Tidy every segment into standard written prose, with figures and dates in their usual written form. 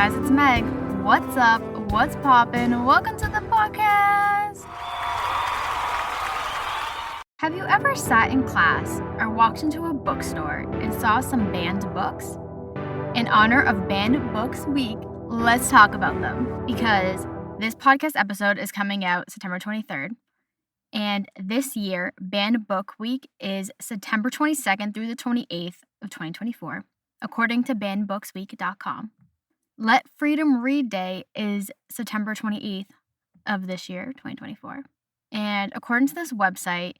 guys, it's Meg. What's up? What's poppin'? Welcome to the podcast. Have you ever sat in class or walked into a bookstore and saw some banned books? In honor of Banned Books Week, let's talk about them because this podcast episode is coming out September 23rd. And this year, Banned Book Week is September 22nd through the 28th of 2024, according to bannedbooksweek.com. Let Freedom Read Day is September 28th of this year, 2024. And according to this website,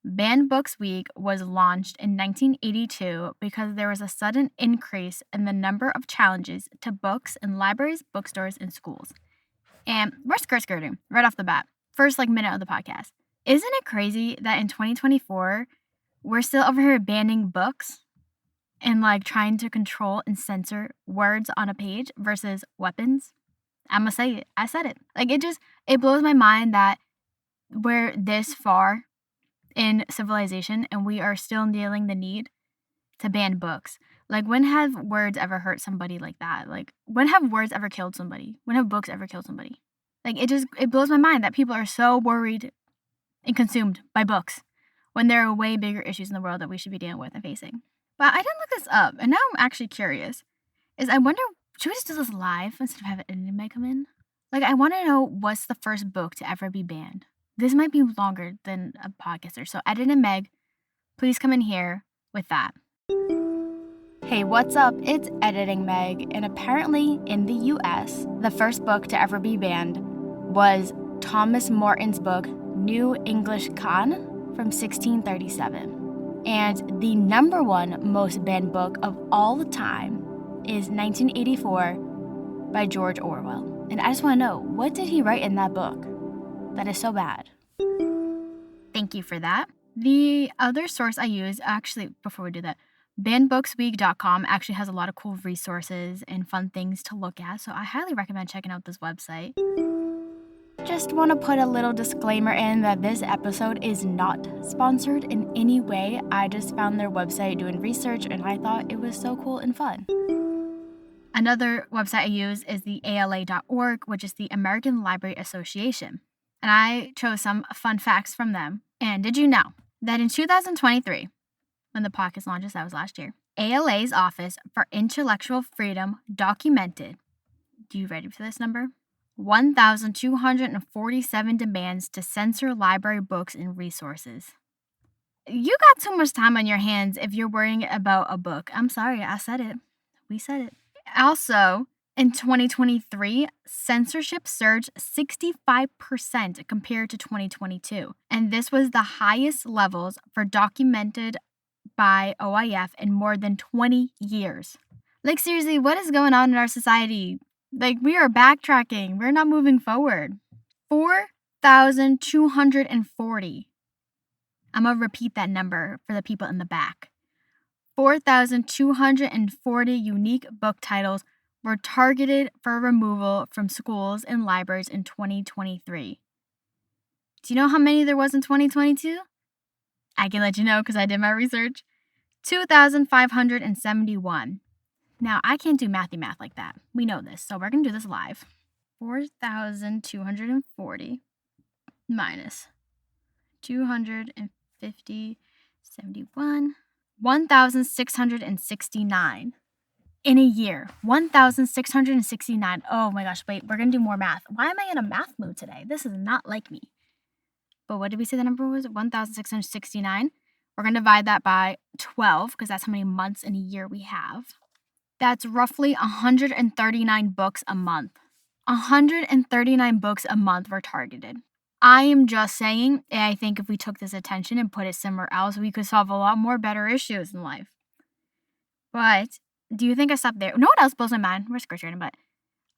Banned Books Week was launched in 1982 because there was a sudden increase in the number of challenges to books in libraries, bookstores, and schools. And we're skirting right off the bat. First, minute of the podcast. Isn't it crazy that in 2024, we're still over here banning books and trying to control and censor words on a page versus weapons? I'm gonna say it. I said it. It blows my mind that we're this far in civilization and we are still feeling the need to ban books. When have words ever hurt somebody like that? When have words ever killed somebody? When have books ever killed somebody? It blows my mind that people are so worried and consumed by books when there are way bigger issues in the world that we should be dealing with and facing. But I didn't look this up, and now I'm actually curious. I wonder, should we just do this live instead of having anime come in? I want to know what's the first book to ever be banned. This might be longer than a podcaster, so Edit and Meg, please come in here with that. Hey, what's up? It's Editing Meg, and apparently in the US, the first book to ever be banned was Thomas Morton's book, New English Con, from 1637. And the number one most banned book of all the time is 1984 by George Orwell. And I just want to know, what did he write in that book that is so bad? Thank you for that. The other source I use, actually, before we do that, bannedbooksweek.com actually has a lot of cool resources and fun things to look at, so I highly recommend checking out this website. Just want to put a little disclaimer in that this episode is not sponsored in any way. I just found their website doing research and I thought it was so cool and fun. Another website I use is the ALA.org, which is the American Library Association. And I chose some fun facts from them. And did you know that in 2023, when the podcast launched, that was last year, ALA's Office for Intellectual Freedom documented, do you ready for this number? 1,247 demands to censor library books and resources. You got too much time on your hands if you're worrying about a book. I'm sorry, I said it. We said it. Also, in 2023, censorship surged 65% compared to 2022. And this was the highest levels for documented by OIF in more than 20 years. Seriously, what is going on in our society? We are backtracking. We're not moving forward. 4,240. I'm going to repeat that number for the people in the back. 4,240 unique book titles were targeted for removal from schools and libraries in 2023. Do you know how many there was in 2022? I can let you know because I did my research. 2,571. Now, I can't do mathy math like that. We know this, so we're going to do this live. 4,240 minus 250, 71, 1,669 in a year. 1,669. Oh my gosh, wait, we're going to do more math. Why am I in a math mood today? This is not like me. But what did we say the number was? 1,669. We're going to divide that by 12 because that's how many months in a year we have. That's roughly 139 books a month. 139 books a month were targeted. I am just saying, I think if we took this attention and put it somewhere else, we could solve a lot more better issues in life. But do you think I stopped there? No one else blows my mind. We're skirting, but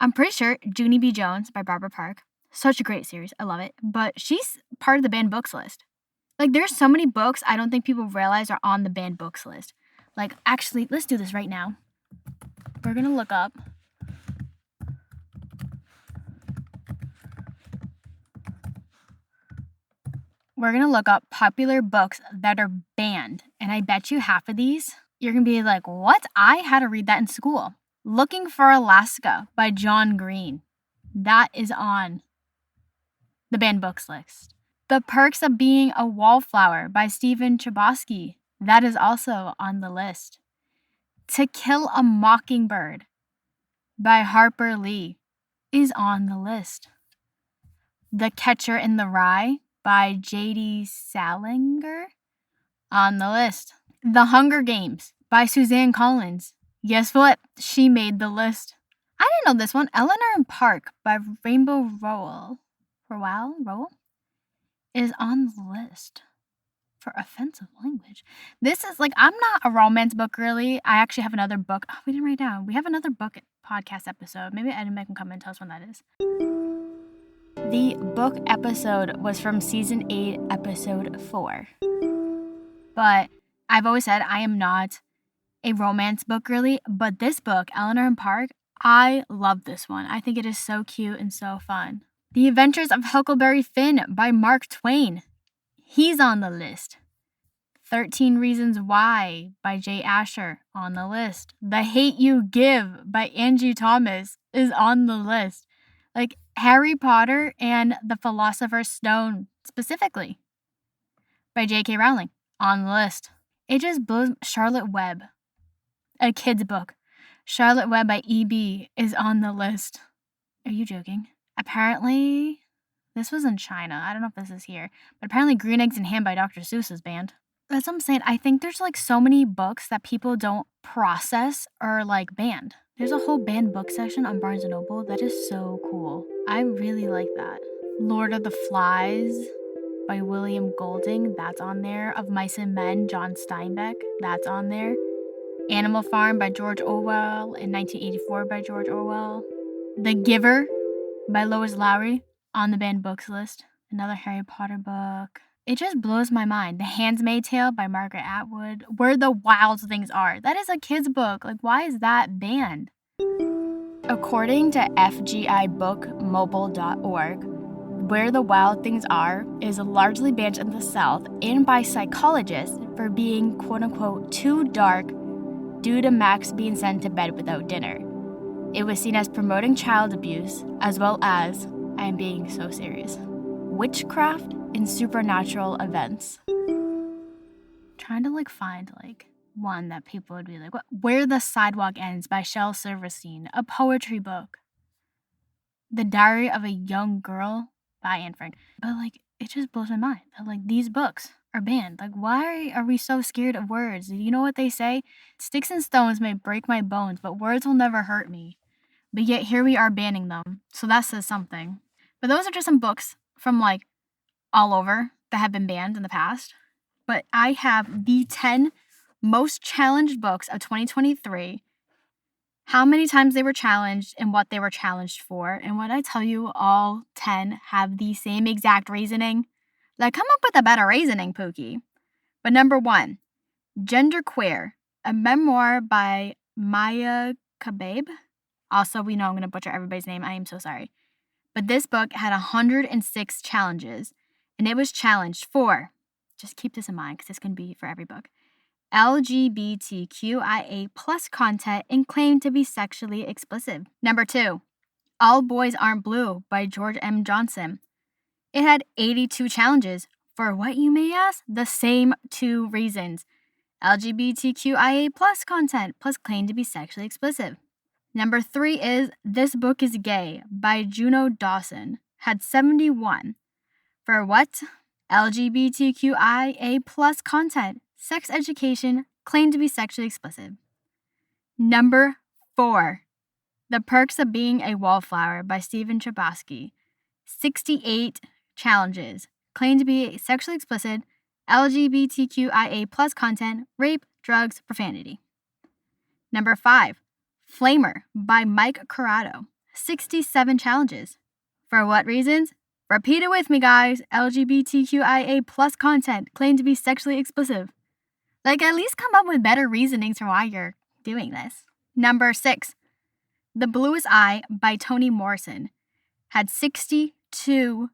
I'm pretty sure Junie B. Jones by Barbara Park. Such a great series. I love it. But she's part of the banned books list. There's so many books I don't think people realize are on the banned books list. Actually, let's do this right now. We're going to look up popular books that are banned. And I bet you half of these, you're going to be like, what? I had to read that in school. Looking for Alaska by John Green. That is on the banned books list. The Perks of Being a Wallflower by Stephen Chbosky. That is also on the list. To Kill a Mockingbird by Harper Lee is on the list. The Catcher in the Rye by J.D. Salinger on the list. The Hunger Games by Suzanne Collins. Guess what? She made the list. I didn't know this one. Eleanor and Park by Rainbow Rowell is on the list for offensive language. This is like, I'm not a romance book really. I actually have another book. Oh, we didn't write down. We have another book podcast episode. Maybe Ed and Meg can come and tell us when that is. The book episode was from season 8, episode 4. But I've always said I am not a romance book really, but this book, Eleanor and Park, I love this one. I think it is so cute and so fun. The Adventures of Huckleberry Finn by Mark Twain. He's on the list. 13 Reasons Why by Jay Asher on the list. The Hate You Give by Angie Thomas is on the list. Like Harry Potter and the Philosopher's Stone specifically by J.K. Rowling on the list. It just blows. Charlotte Webb, a kid's book. Charlotte Webb by E.B. is on the list. Are you joking? Apparently, this was in China. I don't know if this is here. But apparently Green Eggs and Ham by Dr. Seuss is banned. That's what I'm saying. I think there's like so many books that people don't process or like banned. There's a whole banned book section on Barnes & Noble. That is so cool. I really like that. Lord of the Flies by William Golding. That's on there. Of Mice and Men, John Steinbeck. That's on there. Animal Farm by George Orwell and 1984 by George Orwell. The Giver by Lois Lowry on the banned books list. Another Harry Potter book. It just blows my mind. The Handmaid's Tale by Margaret Atwood. Where the Wild Things Are. That is a kid's book. Like, why is that banned? According to FGIBookMobile.org, Where the Wild Things Are is largely banned in the South and by psychologists for being quote-unquote too dark due to Max being sent to bed without dinner. It was seen as promoting child abuse, as well as, I am being so serious, witchcraft and supernatural events. Trying to find one that people would be like, what? Where the Sidewalk Ends by Shel Silverstein, a poetry book. The Diary of a Young Girl by Anne Frank. But it just blows my mind that these books are banned. Why are we so scared of words? You know what they say? Sticks and stones may break my bones, but words will never hurt me. But yet here we are banning them. So that says something. But those are just some books from all over that have been banned in the past. But I have the 10 most challenged books of 2023, how many times they were challenged and what they were challenged for. And when I tell you all 10 have the same exact reasoning, come up with a better reasoning, Pookie. But number 1, Genderqueer, a memoir by Maya Kababe. Also, we know I'm going to butcher everybody's name. I am so sorry. But this book had 106 challenges, and it was challenged for, just keep this in mind because this can be for every book, LGBTQIA+ content and claimed to be sexually explicit. Number 2, All Boys Aren't Blue by George M. Johnson. It had 82 challenges. For what, you may ask? The same 2 reasons. LGBTQIA+ content plus claimed to be sexually explicit. Number 3 is This Book is Gay by Juno Dawson. Had 71. For what? LGBTQIA+ content, sex education, claimed to be sexually explicit. Number 4, The Perks of Being a Wallflower by Stephen Chbosky. 68 challenges, claimed to be sexually explicit, LGBTQIA+ content, rape, drugs, profanity. Number 5, Flamer by Mike Corrado. 67 challenges. For what reasons? Repeat it with me, guys. LGBTQIA+ content claimed to be sexually explicit. At least come up with better reasonings for why you're doing this. Number 6, The Bluest Eye by Toni Morrison. Had 62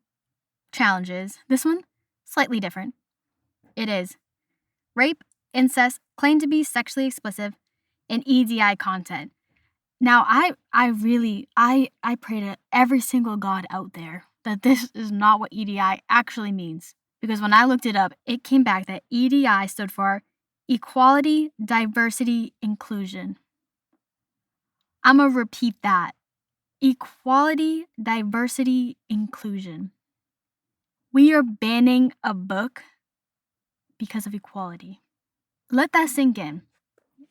challenges. This one, slightly different. It is rape, incest, claimed to be sexually explicit, and EDI content. Now, I really pray to every single God out there that this is not what EDI actually means. Because when I looked it up, it came back that EDI stood for Equality, Diversity, Inclusion. I'm going to repeat that. Equality, Diversity, Inclusion. We are banning a book because of equality. Let that sink in.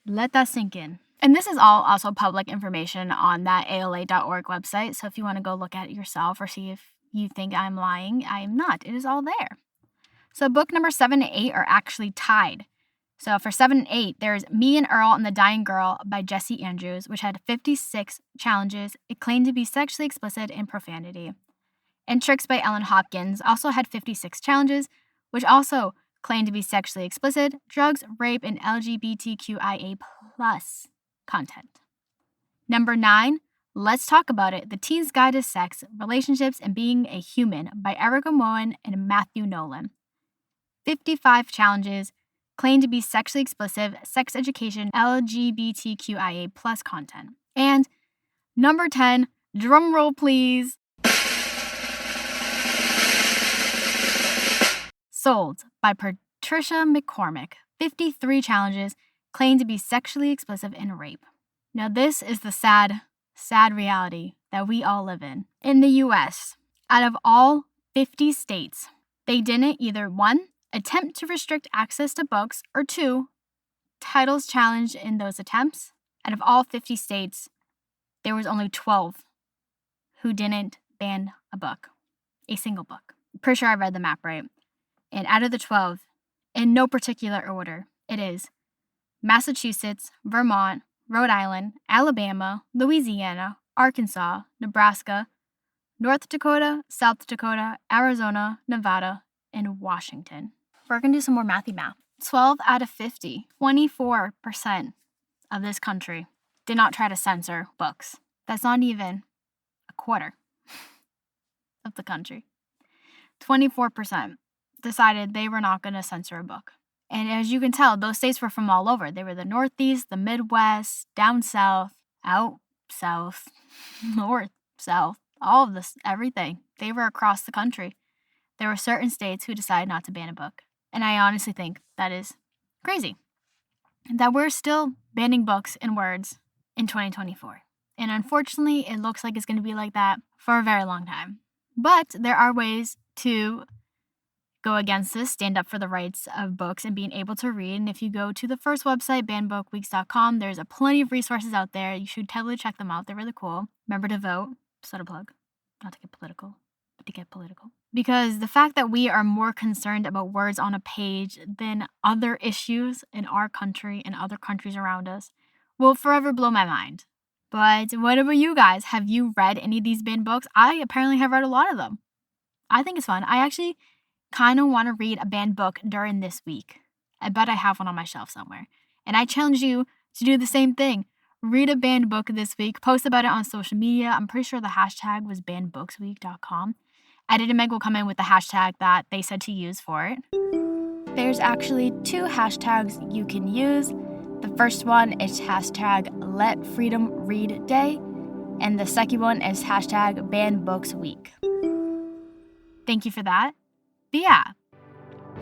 Let that sink in. And this is all also public information on that ALA.org website. So if you want to go look at it yourself or see if you think I'm lying, I am not. It is all there. So book number 7 and 8 are actually tied. So for 7 and 8, there's Me and Earl and the Dying Girl by Jesse Andrews, which had 56 challenges. It claimed to be sexually explicit and profanity. And Tricks by Ellen Hopkins also had 56 challenges, which also claimed to be sexually explicit, drugs, rape, and LGBTQIA+ content. Number 9, Let's Talk About It, The Teen's Guide to Sex, Relationships, and Being a Human by Erica Moen and Matthew Nolan. 55 challenges, claimed to be sexually explicit, sex education, LGBTQIA+ content. And number 10, drum roll please, Sold by Patricia McCormick. 53 challenges, claimed to be sexually explicit and rape. Now this is the sad reality that we all live in. In the US, out of all 50 states, they didn't either 1, attempt to restrict access to books, or 2, titles challenged in those attempts. Out of all 50 states, there was only 12 who didn't ban a book, a single book. Pretty sure I read the map right. And out of the 12, in no particular order, it is Massachusetts, Vermont, Rhode Island, Alabama, Louisiana, Arkansas, Nebraska, North Dakota, South Dakota, Arizona, Nevada, and Washington. We're going to do some more mathy math. 12 out of 50, 24% of this country did not try to censor books. That's not even a quarter of the country. 24% decided they were not going to censor a book. And as you can tell, those states were from all over. They were the Northeast, the Midwest, down south, out south, north, south, all of this, everything. They were across the country. There were certain states who decided not to ban a book. And I honestly think that is crazy. That we're still banning books and words in 2024. And unfortunately, it looks like it's going to be like that for a very long time. But there are ways to go against this, stand up for the rights of books and being able to read. And if you go to the first website, bannedbookweeks.com, there's a plenty of resources out there. You should totally check them out. They're really cool. Remember to vote. Just a plug. Not to get political, but to get political. Because the fact that we are more concerned about words on a page than other issues in our country and other countries around us will forever blow my mind. But what about you guys? Have you read any of these banned books? I apparently have read a lot of them. I think it's fun. I actually kind of want to read a banned book during this week. I bet I have one on my shelf somewhere. And I challenge you to do the same thing. Read a banned book this week. Post about it on social media. I'm pretty sure the hashtag was bannedbooksweek.com. Edit and Meg will come in with the hashtag that they said to use for it. There's actually 2 hashtags you can use. The first one is hashtag Let Freedom Read Day. And the second one is hashtag bannedbooksweek. Thank you for that. But yeah,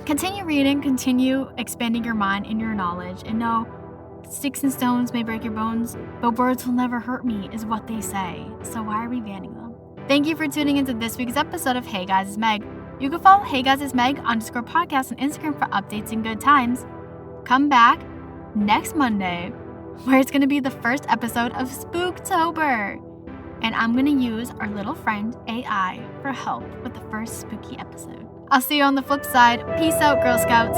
continue reading, continue expanding your mind and your knowledge. And no, sticks and stones may break your bones, but words will never hurt me is what they say. So why are we banning them? Thank you for tuning into this week's episode of Hey Guys, It's Meg. You can follow Hey Guys, It's Meg _podcast on Instagram for updates and good times. Come back next Monday, where it's going to be the first episode of Spooktober. And I'm going to use our little friend AI for help with the first spooky episode. I'll see you on the flip side. Peace out, Girl Scouts.